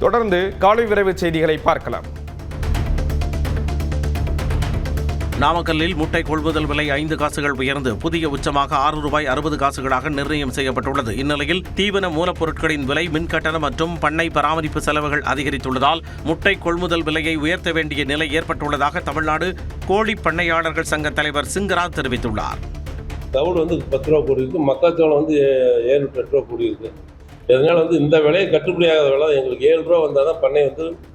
தொடர்ந்து காலை விரைவு செய்திகளை பார்க்கலாம். நாமக்கல்லில் முட்டை கொள்முதல் விலை 5 காசுகள் உயர்ந்து புதிய உச்சமாக ₹6.60 நிர்ணயம் செய்யப்பட்டுள்ளது. இந்நிலையில் தீவன மூலப்பொருட்களின் விலை, மின்கட்டணம் மற்றும் பண்ணை பராமரிப்பு செலவுகள் அதிகரித்துள்ளதால் முட்டை கொள்முதல் விலையை உயர்த்த வேண்டிய நிலை ஏற்பட்டுள்ளதாக தமிழ்நாடு கோழி பண்ணையாளர்கள் சங்க தலைவர் சிங்கராஜ் தெரிவித்துள்ளார். தவிடு 10 ரூபா கூடி இருக்கு, மக்காச்சோளம் 7-8 ரூபா கூடி இருக்கு. இதனால இந்த விலையை கட்டுப்படியாகாத விலை எங்களுக்கு 7 ரூபா வந்தால் தான் பண்ணை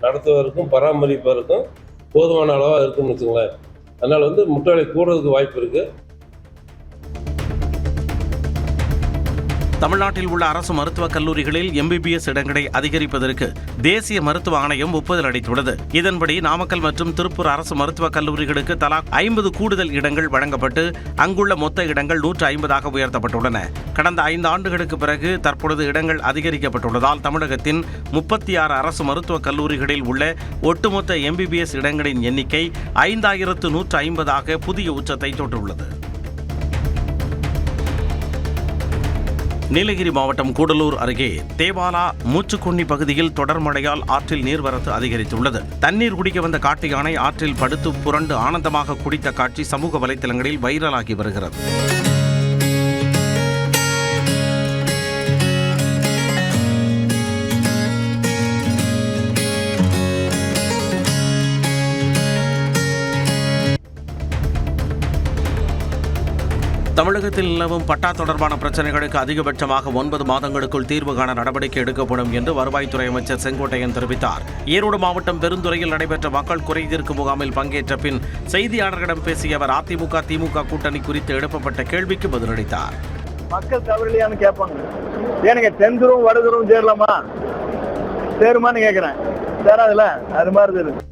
நடத்துவதற்கும் பராமரிப்பதற்கும் போதுமான அளவாக இருக்குன்னு வச்சுங்களேன். அதனால் முட்டை விலை கூடுறதுக்கு வாய்ப்பு இருக்குது. தமிழ்நாட்டில் உள்ள அரசு மருத்துவக் கல்லூரிகளில் MBBS இடங்களை அதிகரிப்பதற்கு தேசிய மருத்துவ ஆணையம் ஒப்புதல் அளித்துள்ளது. இதன்படி நாமக்கல் மற்றும் திருப்பூர் அரசு மருத்துவக் கல்லூரிகளுக்கு தலா 50 கூடுதல் இடங்கள் வழங்கப்பட்டு அங்குள்ள மொத்த இடங்கள் 150ஆக உயர்த்தப்பட்டுள்ளன. கடந்த 5 ஆண்டுகளுக்கு பிறகு தற்பொழுது இடங்கள் அதிகரிக்கப்பட்டுள்ளதால் தமிழகத்தின் 36 அரசு மருத்துவக் கல்லூரிகளில் உள்ள ஒட்டுமொத்த MBBS இடங்களின் எண்ணிக்கை 5150ஆக புதிய உச்சத்தை தொட்டுள்ளது. நீலகிரி மாவட்டம் கூடலூர் அருகே தேவாலா மூச்சுக்கொன்னி பகுதியில் தொடர் மழையால் ஆற்றில் நீர்வரத்து அதிகரித்துள்ளது. தண்ணீர் குடிக்க வந்த காட்டு யானை ஆற்றில் படுத்து புரண்டு ஆனந்தமாக குடித்த காட்சி சமூக வலைதளங்களில் வைரலாகி வருகிறது. தமிழகத்தில் நிலவும் பட்டா தொடர்பான பிரச்சினைகளுக்கு அதிகபட்சமாக 9 மாதங்களுக்குள் தீர்வு காண நடவடிக்கை எடுக்கப்படும் என்று வருவாய்த்துறை அமைச்சர் செங்கோட்டையன் தெரிவித்தார். ஈரோடு மாவட்டம் பெருந்துறையில் நடைபெற்ற மக்கள் குறை தீர்க்கும் முகாமில் பங்கேற்ற பின் செய்தியாளர்களிடம் பேசிய அவர் அதிமுக திமுக கூட்டணி குறித்து எழுப்பப்பட்ட கேள்விக்கு பதிலளித்தார். மக்கள் தவறில்லையான்னு கேட்பாங்க. எனக்கு தென்துரும் வடதுரும் சேரலாமா சேருமான்னு கேட்கிறேன். சேராதுல அது மாதிரி இருக்கு.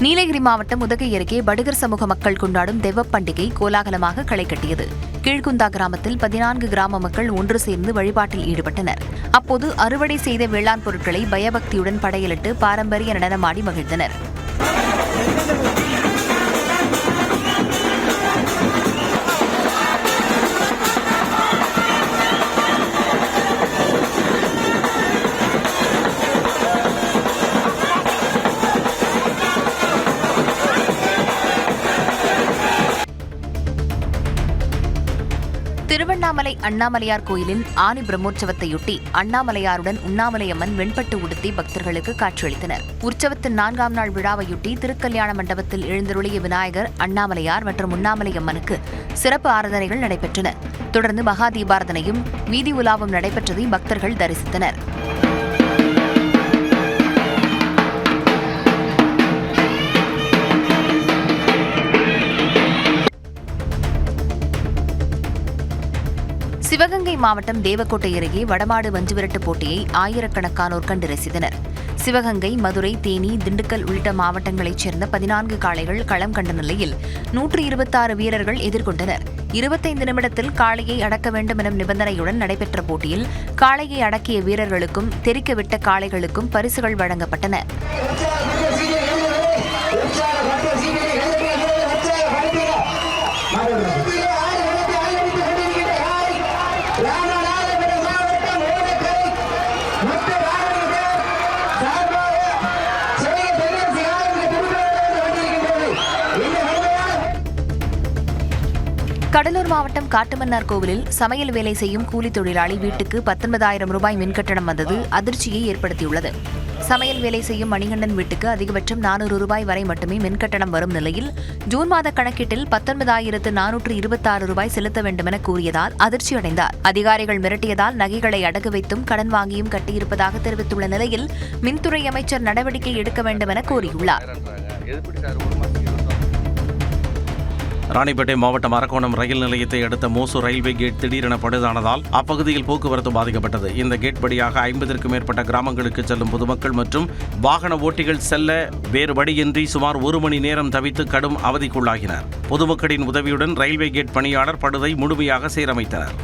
நீலகிரி மாவட்டம் உதகை அருகே படுகர் சமூக மக்கள் கொண்டாடும் தெய்வ பண்டிகை கோலாகலமாக களை கட்டியது. கீழ்குந்தா கிராமத்தில் 14 கிராம மக்கள் ஒன்று சேர்ந்து வழிபாட்டில் ஈடுபட்டனர். அப்போது அறுவடை செய்த வேளாண் பொருட்களை பயபக்தியுடன் படையலிட்டு பாரம்பரிய நடனமாடி மகிழ்ந்தனர். திருவண்ணாமலை அண்ணாமலையார் கோயிலின் ஆனி பிரம்மோற்சவத்தையொட்டி அண்ணாமலையாருடன் உண்ணாமலையம்மன் வெண்பட்டு உடுத்தி பக்தர்களுக்கு காட்சியளித்தனர். உற்சவத்தின் 4ஆம் நாள் விழாவையொட்டி திருக்கல்யாண மண்டபத்தில் எழுந்தருளிய விநாயகர், அண்ணாமலையார் மற்றும் உண்ணாமலையம்மனுக்கு சிறப்பு ஆராதனைகள் நடைபெற்றன. தொடர்ந்து மகா தீபாராதனையும் வீதி உலாவும் நடைபெற்றதை பக்தர்கள் தரிசித்தனர். சிவகங்கை மாவட்டம் தேவக்கோட்டை அருகே வடமாடு மஞ்சுவிரட்டு போட்டியை ஆயிரக்கணக்கானோர் கண்டு ரசித்தனர். சிவகங்கை, மதுரை, தேனி, திண்டுக்கல் உள்ளிட்ட மாவட்டங்களைச் சேர்ந்த 14 காளைகள் களம் கண்ட நிலையில் 126 வீரர்கள் எதிர்கொண்டனர். 25 நிமிடத்தில் காளையை அடக்க வேண்டும் எனும் நிபந்தனையுடன் நடைபெற்ற போட்டியில் காளையை அடக்கிய வீரர்களுக்கும் தெரிக்கவிட்ட காளைகளுக்கும் பரிசுகள் வழங்கப்பட்டன. கடலூர் மாவட்டம் காட்டுமன்னார் கோவிலில் சமையல் வேலை செய்யும் கூலி தொழிலாளி வீட்டுக்கு 19,000 ரூபாய் மின்கட்டணம் வந்தது அதிர்ச்சியை ஏற்படுத்தியுள்ளது. சமையல் வேலை செய்யும் மணிகண்டன் வீட்டுக்கு அதிகபட்சம் 400 ரூபாய் வரை மட்டுமே மின்கட்டணம் வரும் நிலையில் ஜூன் மாத கணக்கீட்டில் 19,426 ரூபாய் செலுத்த வேண்டுமென கூறியதால் அதிர்ச்சியடைந்தார். அதிகாரிகள் மிரட்டியதால் நகைகளை அடகு வைத்தும் கடன் வாங்கியும் கட்டியிருப்பதாக தெரிவித்துள்ள நிலையில் மின்துறை அமைச்சர் நடவடிக்கை எடுக்க வேண்டுமென கோரியுள்ளார். ராணிப்பேட்டை மாவட்டம் அரக்கோணம் ரயில் நிலையத்தை அடுத்த மோசூர் ரயில்வே கேட் திடீரென பழுதானதால் அப்பகுதியில் போக்குவரத்து பாதிக்கப்பட்டது. இந்த கேட் வழியாக 50க்கும் மேற்பட்ட கிராமங்களுக்கு செல்லும் பொதுமக்கள் மற்றும் வாகன ஓட்டிகள் செல்ல வேறு வழியின்றி சுமார் 1 மணி நேரம் தவித்து கடும் அவதிக்குள்ளாகினர். பொதுமக்களின் உதவியுடன் ரயில்வே கேட் பணியாளர் பழுதை முழுமையாக சீரமைத்தனர்.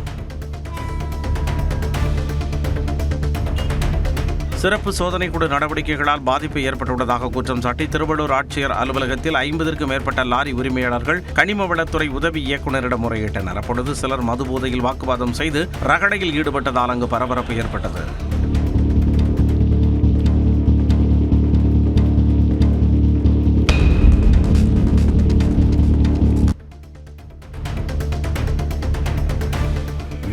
சிறப்பு சோதனை குழு நடவடிக்கைகளால் பாதிப்பு ஏற்பட்டுள்ளதாக குற்றம் சாட்டி திருவள்ளூர் ஆட்சியர் அலுவலகத்தில் 50க்கும் மேற்பட்ட லாரி உரிமையாளர்கள் கனிம வளத்துறை உதவி இயக்குநரிடம் முறையிட்டனர். அப்பொழுது சிலர் மதுபோதையில் வாக்குவாதம் செய்து ரகளையில் ஈடுபட்டதால் அங்கு பரபரப்பு ஏற்பட்டது.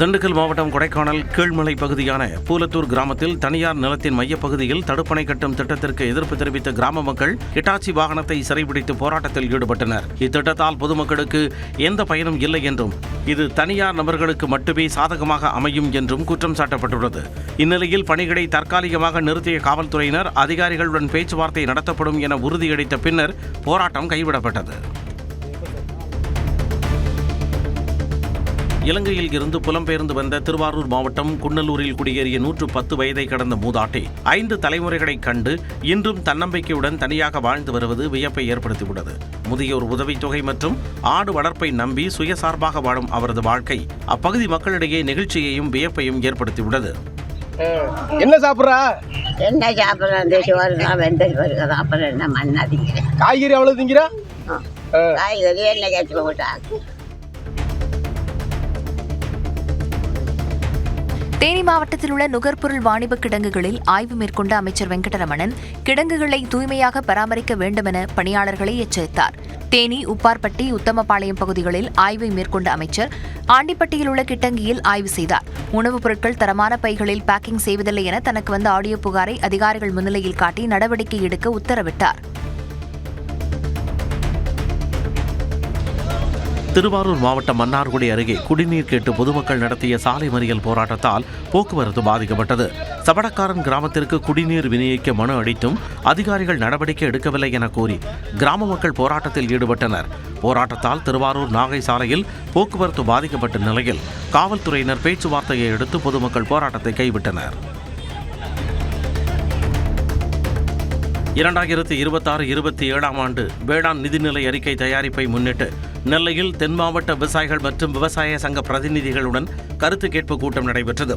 திண்டுக்கல் மாவட்டம் கொடைக்கானல் கீழ்மலை பகுதியான பூலத்தூர் கிராமத்தில் தனியார் நிலத்தின் மையப்பகுதியில் தடுப்பணை கட்டும் திட்டத்திற்கு எதிர்ப்பு தெரிவித்த கிராம மக்கள் ஹிட்டாச்சி வாகனத்தை சிறைபிடித்து போராட்டத்தில் ஈடுபட்டனர். இத்திட்டத்தால் பொதுமக்களுக்கு எந்த பயனும் இல்லை என்றும் இது தனியார் நபர்களுக்கு மட்டுமே சாதகமாக அமையும் என்றும் குற்றம் சாட்டப்பட்டுள்ளது. இந்நிலையில் பணிகளை தற்காலிகமாக நிறுத்திய காவல்துறையினர் அதிகாரிகளுடன் பேச்சுவார்த்தை நடத்தப்படும் என உறுதியளித்த பின்னர் போராட்டம் கைவிடப்பட்டது. இலங்கையில் இருந்து புலம்பெயர்ந்து வந்த திருவாரூர் மாவட்டம் குன்னலூரில் குடியேறிய 110 வயதை கடந்த மூதாட்டி 5 தலைமுறைகளைக் கண்டு இன்றும் தன்னம்பிக்கையுடன் தனியாக வாழ்ந்து வருவது வியப்பை ஏற்படுத்தியுள்ளது. முதியோர் உதவித்தொகை மற்றும் ஆடு வளர்ப்பை நம்பி சுயசார்பாக வாழும் அவரது வாழ்க்கை அப்பகுதி மக்களிடையே நெகிழ்ச்சியையும் வியப்பையும் ஏற்படுத்தியுள்ளது. என்ன சாப்பிட்றா? என்ன சாப்பிட்றேன்? அப்புறம் என்ன மண்ணா திங்கிறேன். காய்கறி அவ்வளவு திங்கிறா? காய்கறி என்ன கேட்டு போட்டாங்க. தேனி மாவட்டத்தில் உள்ள நுகர்பொருள் வாணிப கிடங்குகளில் ஆய்வு மேற்கொண்ட அமைச்சர் வெங்கடரமணன் கிடங்குகளை தூய்மையாக பராமரிக்க வேண்டும் என பணியாளர்களை எச்சரித்தார். தேனி, உப்பார்பட்டி, உத்தமபாளையம் பகுதிகளில் ஆய்வை மேற்கொண்ட அமைச்சர் ஆண்டிப்பட்டியில் உள்ள கிடங்கியில் ஆய்வு செய்தார். உணவுப் பொருட்கள் தரமான பைகளில் பேக்கிங் செய்வதில்லை என தனக்கு வந்த ஆடியோ புகாரை அதிகாரிகள் முன்னிலையில் காட்டி நடவடிக்கை எடுக்க உத்தரவிட்டார். திருவாரூர் மாவட்டம் மன்னார்குடி அருகே குடிநீர் கேட்டு பொதுமக்கள் நடத்திய சாலை மறியல் போராட்டத்தால் போக்குவரத்து பாதிக்கப்பட்டது. சபடக்காரன் கிராமத்திற்கு குடிநீர் விநியோகிக்க மனு அளித்தும் அதிகாரிகள் நடவடிக்கை எடுக்கவில்லை என கூறி கிராம மக்கள் போராட்டத்தில் ஈடுபட்டனர். போராட்டத்தால் திருவாரூர் நாகை சாலையில் போக்குவரத்து பாதிக்கப்பட்ட நிலையில் காவல்துறையினர் பேச்சுவார்த்தையை எடுத்து பொதுமக்கள் போராட்டத்தை கைவிட்டனர். 2026-27 ஆண்டு வேளாண் நிதிநிலை அறிக்கை தயாரிப்பை முன்னிட்டு நெல்லையில் தென் மாவட்ட விவசாயிகள் மற்றும் விவசாய சங்க பிரதிநிதிகளுடன் கருத்து கேட்பு கூட்டம் நடைபெற்றது.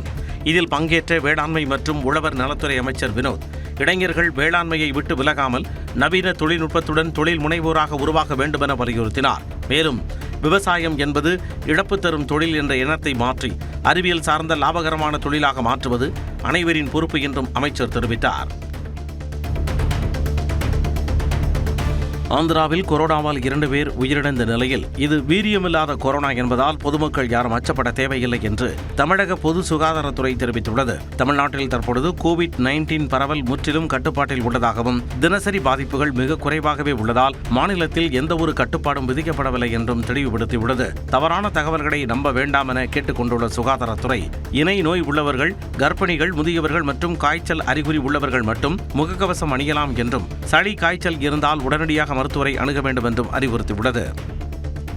இதில் பங்கேற்ற வேளாண்மை மற்றும் உழவர் நலத்துறை அமைச்சர் வினோத் இளைஞர்கள் வேளாண்மையை விட்டு விலகாமல் நவீன தொழில்நுட்பத்துடன் தொழில் முனைவோராக உருவாக வேண்டுமென வலியுறுத்தினார். மேலும் விவசாயம் என்பது இழப்பு தரும் தொழில் என்ற எண்ணத்தை மாற்றி அறிவியல் சார்ந்த லாபகரமான தொழிலாக மாற்றுவது அனைவரின் பொறுப்பு என்றும் அமைச்சர் தெரிவித்தார். ஆந்திராவில் கொரோனாவால் 2 பேர் உயிரிழந்த நிலையில் இது வீரியமில்லாத கொரோனா என்பதால் பொதுமக்கள் யாரும் அச்சப்பட தேவையில்லை என்று தமிழக பொது சுகாதாரத்துறை தெரிவித்துள்ளது. தமிழ்நாட்டில் தற்பொழுது கோவிட்-19 பரவல் முற்றிலும் கட்டுப்பாட்டில் உள்ளதாகவும் தினசரி பாதிப்புகள் மிக குறைவாகவே உள்ளதால் மாநிலத்தில் எந்த ஒரு கட்டுப்பாடும் விதிக்கப்படவில்லை என்றும் தெளிவுபடுத்தியுள்ளது. தவறான தகவல்களை நம்ப வேண்டாம் என கேட்டுக் கொண்டுள்ள சுகாதாரத்துறை இணை நோய் உள்ளவர்கள், கர்ப்பிணிகள், முதியவர்கள் மற்றும் காய்ச்சல் அறிகுறி உள்ளவர்கள் மட்டும் முகக்கவசம் அணியலாம் என்றும் சளி காய்ச்சல் இருந்தால் உடனடியாக மருத்துவரை அணுக வேண்டும் என்றும் அறிவுறுத்தியுள்ளது.